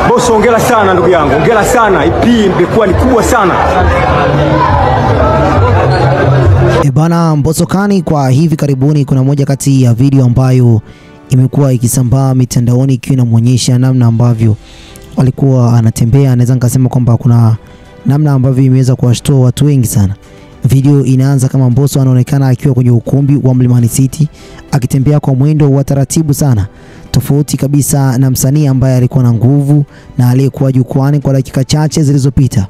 Mbosso, hongera sana ndugu yangu, hongera sana. EP imekuwa ni kubwa sana. Bana Mbosso Kani, kwa hivi karibuni kuna moja kati ya video ambayo imekuwa ikisambaa mitandaoni ikiwa inamuonyesha namna ambavyo alikuwa anatembea. Naweza nikasema kwamba kuna namna ambavyo imeweza kuwashtua watu wengi sana. Video inaanza kama Mbosso anaonekana akiwa kwenye ukumbi wa Mlimani City akitembea kwa mwendo wa taratibu sana, tofauti kabisa na msanii ambaye alikuwa na nguvu na aliyekuwa jukwani kwa dakika chache zilizopita.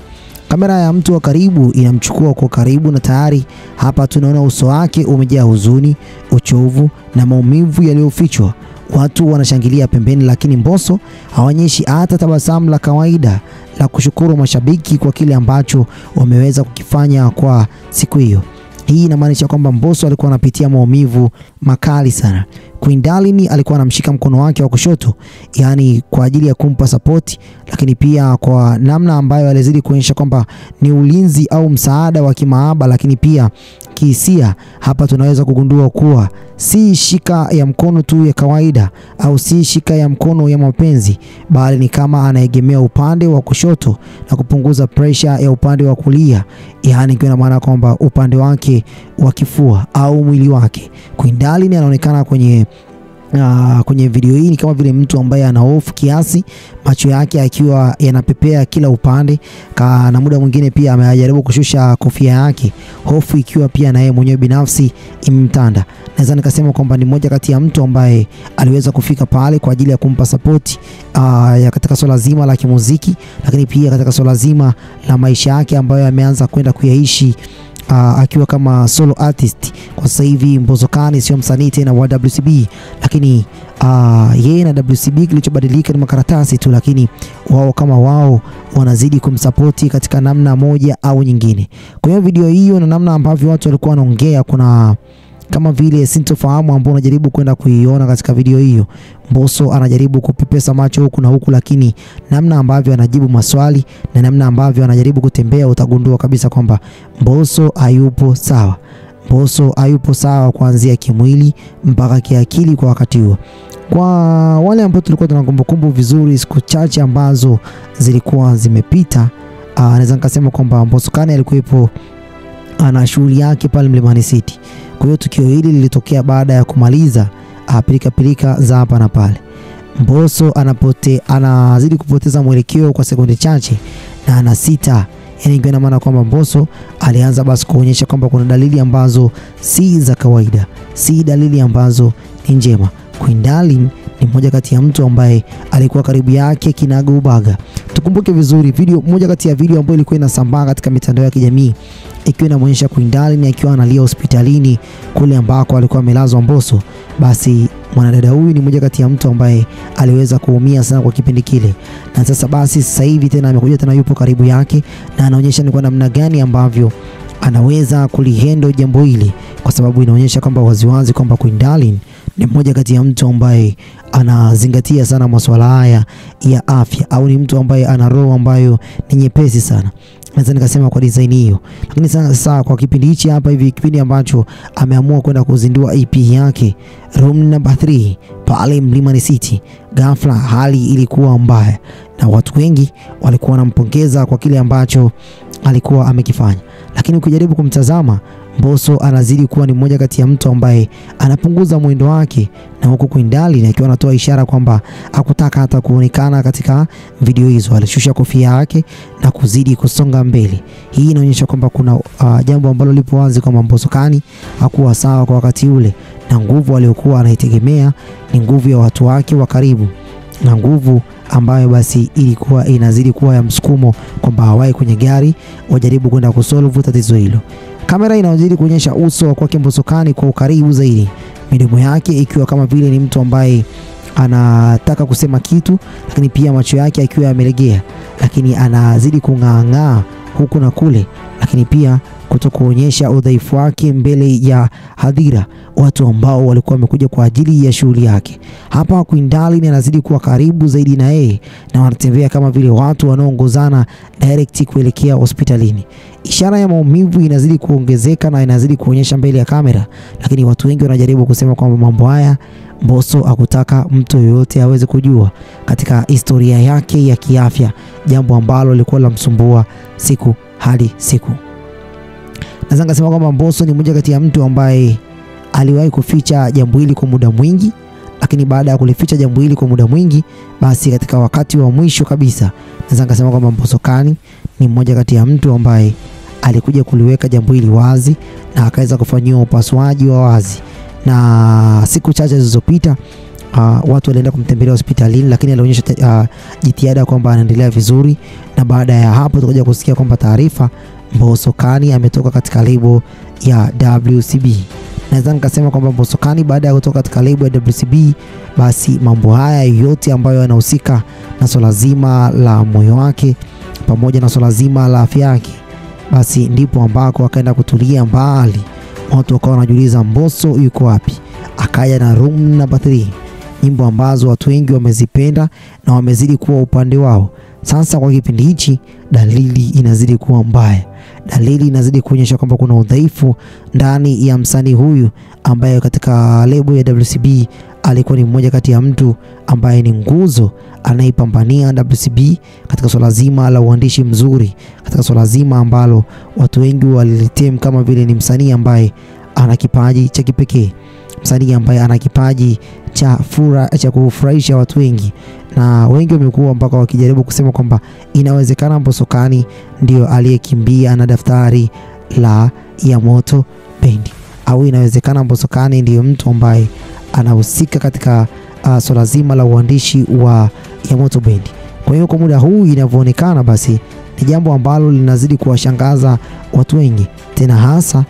Kamera ya mtu wa karibu inamchukua kwa karibu na tayari hapa tunaona uso wake umejaa huzuni, uchovu na maumivu yaliyofichwa. Watu wanashangilia pembeni, lakini Mbosso haonyeshi hata tabasamu la kawaida la kushukuru mashabiki kwa kile ambacho wameweza kukifanya kwa siku hiyo. Hii inamaanisha kwamba Mbosso alikuwa anapitia maumivu makali sana. Queen Darleen alikuwa anamshika mkono wake wa kushoto, yani kwa ajili ya kumpa support, lakini pia kwa namna ambayo alizidi kuonyesha kwamba ni ulinzi au msaada wa kimaaba, lakini pia kihisia. Hapa tunaweza kugundua kuwa si shika ya mkono tu ya kawaida au si shika ya mkono ya mapenzi, bali ni kama anaegemea upande wa kushoto na kupunguza pressure ya upande wa kulia, yani kwa maana kwamba upande wake wa kifua au mwili wake. Queen Darleen anaonekana kwenye video hii ni kama vile mtu ambaye ana hofu kiasi, macho yake akiwa yanapepea kila upande, na muda mwingine pia amejaribu kushusha kofia yake, hofu ikiwa pia na yeye mwenyewe binafsi imemtanda. Naweza nikasema kwamba ni mmoja kati ya mtu ambaye aliweza kufika pale kwa ajili ya kumpa support ya katika swala zima la kimuziki, lakini pia katika swala zima la maisha yake ambayo ameanza kwenda kuyaishi akiwa kama solo artist. Kwa sasa hivi Mbosso Kani sio msanii tena wa WCB, lakini yeye na WCB kilichobadilika ni makaratasi tu, lakini wao kama wao wanazidi kumsupport katika namna moja au nyingine. Kwa hiyo video hiyo na namna ambavyo watu walikuwa wanaongea, kuna kama vile sintofahamu ambao unajaribu kwenda kuiona katika video hiyo. Mbosso anajaribu kupepesa macho huku na huku, lakini namna ambavyo anajibu maswali na namna ambavyo anajaribu kutembea utagundua kabisa kwamba Mbosso hayupo sawa. Mbosso hayupo sawa kuanzia kimwili mpaka kiakili kwa wakati huo. Kwa wale ambao tulikuwa tuna kumbukumbu vizuri siku chache ambazo zilikuwa zimepita, naweza nikasema kwamba Mbosso Kani alikuwepo ana shughuli yake pale Mlimani City. Kwa hiyo tukio hili lilitokea baada ya kumaliza pilika za hapa na pale. Mbosso anazidi kupoteza mwelekeo kwa sekunde chache na anasita. Yani ina maana kwamba Mbosso alianza basi kuonyesha kwamba kuna dalili ambazo si za kawaida, si dalili ambazo ni njema. Queen Darleen ni mmoja kati ya mtu ambaye alikuwa karibu yake kinaga ubaga. Tukumbuke vizuri moja kati ya video ambayo ilikuwa inasambaa katika mitandao ya kijamii ikiwa inaonyesha Queen Darleen akiwa analia hospitalini kule ambako alikuwa amelazwa Mbosso. Basi mwanadada huyu ni mmoja kati ya mtu ambaye aliweza kuumia sana kwa kipindi kile, na sasa hivi tena amekuja tena yupo karibu yake na anaonyesha ni kwa namna gani ambavyo anaweza kulihendo jambo hili, kwa sababu inaonyesha kwamba waziwazi kwamba Queen Darleen ni mmoja kati ya mtu ambaye anazingatia sana masuala haya ya afya, au ni mtu ambaye ana roho ambayo ni nyepesi sana. Naweza nikasema kwa design hiyo. Lakini sasa kwa kipindi hichi hapa hivi, kipindi ambacho ameamua kwenda kuzindua EP yake Room Number 3 pale Mlimani City, ghafla hali ilikuwa mbaya na watu wengi walikuwa wanampongeza kwa kile ambacho alikuwa amekifanya. Lakini ukijaribu kumtazama Mbosso anazidi kuwa ni mmoja kati ya mtu ambaye anapunguza mwendo wake, na huko Queen Darleen akiwa anatoa ishara kwamba hakutaka hata kuonekana katika video hizo. Alishusha kofia yake na kuzidi kusonga mbele. Hii inaonyesha kwamba kuna jambo ambalo lipo wazi kwamba Mbosso Kani hakuwa sawa kwa wakati ule, na nguvu aliyokuwa anaitegemea ni nguvu ya watu wake wa karibu, na nguvu ambayo basi ilikuwa inazidi kuwa ya msukumo kwamba hawahi kwenye gari wajaribu kwenda kusolve tatizo hilo. Kamera inazidi kuonyesha uso wa kwake Mbosso Kani kwa ukaribu zaidi, midomo yake ikiwa kama vile ni mtu ambaye anataka kusema kitu, lakini pia macho yake akiwa yamelegea, lakini anazidi kung'aa huku na kule, lakini pia kutokuonyesha udhaifu wake mbele ya hadhira, watu ambao walikuwa wamekuja kwa ajili ya shughuli yake. Hapa Queen Darleen anazidi kuwa karibu zaidi na yeye na wanatembea kama vile watu wanaoongozana direct kuelekea hospitalini. Ishara ya maumivu inazidi kuongezeka na inazidi kuonyesha mbele ya kamera, lakini watu wengi wanajaribu kusema kwamba mambo haya Mbosso hakutaka mtu yoyote aweze kujua katika historia yake ya kiafya, jambo ambalo lilikuwa lamsumbua siku hadi siku. Naweza ngasema kwamba Mbosso ni mmoja kati ya mtu ambaye aliwahi kuficha jambo hili kwa muda mwingi, lakini baada ya kulificha jambo hili kwa muda mwingi, basi katika wakati wa mwisho kabisa naweza ngasema kwamba Mbosso Khan ni mmoja kati ya mtu ambaye alikuja kuliweka jambo hili wazi na akaweza kufanyiwa upasuaji wa wazi. Na siku chache zilizopita watu walienda kumtembelea hospitalini, lakini alionyesha jitihada kwamba anaendelea vizuri. Na baada ya hapo tukaja kusikia kwamba taarifa Mbosso Khan ametoka katika lebo ya WCB. Naweza nikasema kwamba Mbosso Khan baada ya kutoka katika lebo ya WCB, basi mambo haya yote ambayo yanahusika na swala zima la moyo wake pamoja na swala zima la afya yake, basi ndipo ambako akaenda kutulia mbali. Watu wakawa wanajiuliza Mbosso yuko wapi? Akaja na Room Number 3, nyimbo ambazo watu wengi wamezipenda na wamezidi kuwa upande wao. Sasa kwa kipindi hichi dalili inazidi kuwa mbaya. Dalili inazidi kuonyesha kwamba kuna udhaifu ndani ya msanii huyu ambaye katika lebo ya WCB alikuwa ni mmoja kati ya mtu ambaye ni nguzo anaipambania WCB katika swala zima la uandishi mzuri, katika swala zima ambalo watu wengi walitem kama vile ni msanii ambaye ana kipaji cha kipekee, msanii ambaye ana kipaji cha kufurahisha watu wengi. Na wengi wamekuwa mpaka wakijaribu kusema kwamba inawezekana Mbosso Khan ndio aliyekimbia na daftari la Yamoto Bendi, au inawezekana Mbosso Khan ndio mtu ambaye anahusika katika swala zima la uandishi wa Yamoto Bendi. Kwa hiyo kwa muda huu inavyoonekana, basi ni jambo ambalo linazidi kuwashangaza watu wengi, tena hasa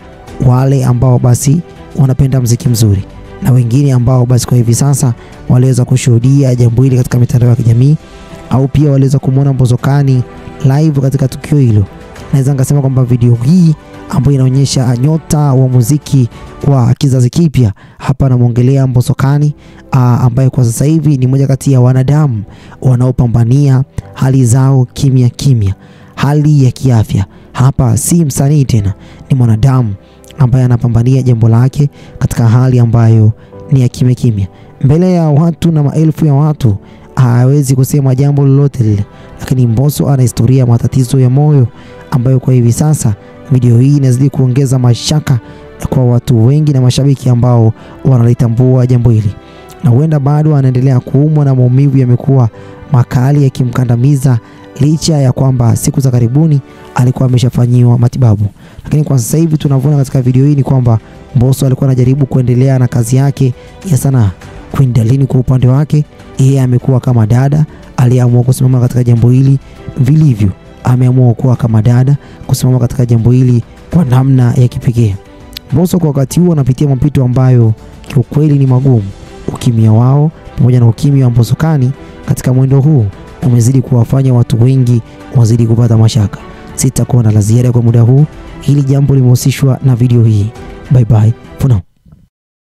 wale ambao basi wanapenda muziki mzuri na wengine ambao basi kwa hivi sasa waliweza kushuhudia jambo hili katika mitandao ya kijamii, au pia waliweza kumuona Mbosso Khan live katika tukio hilo. Naweza ngasema kwamba video hii ambayo inaonyesha nyota wa muziki wa kizazi kipya, hapa namuongelea Mbosso Khan ambaye kwa sasa hivi ni mmoja kati ya wanadamu wanaopambania hali zao kimya kimya, hali ya kiafya. Hapa si msanii tena, ni mwanadamu ambaye anapambania jambo lake katika hali ambayo ni ya kimya kimya mbele ya watu na maelfu ya watu. Hawezi kusema jambo lolote lile, lakini Mbosso ana historia ya matatizo ya moyo ambayo kwa hivi sasa video hii inazidi kuongeza mashaka kwa watu wengi na mashabiki ambao wanalitambua jambo hili, na huenda bado anaendelea kuumwa na maumivu yamekuwa makali yakimkandamiza, licha ya kwamba siku za karibuni alikuwa ameshafanyiwa matibabu. Lakini kwa sasa hivi tunavyoona katika video hii ni kwamba Mbosso alikuwa anajaribu kuendelea na kazi yake ya sanaa. Queen Darleen kwa upande wake, yeye amekuwa kama dada aliamua kusimama katika jambo hili vilivyo. Ameamua kuwa kama dada kusimama katika jambo hili kwa namna ya kipekee. Mbosso kwa wakati huo anapitia mapito ambayo kiukweli ni magumu. Ukimya wao pamoja na ukimya wa Mbosso Khan katika mwendo huu umezidi kuwafanya watu wengi wazidi kupata mashaka. Sitakuwa na la ziada kwa muda huu. Hili jambo limehusishwa na video hii. Bye bye.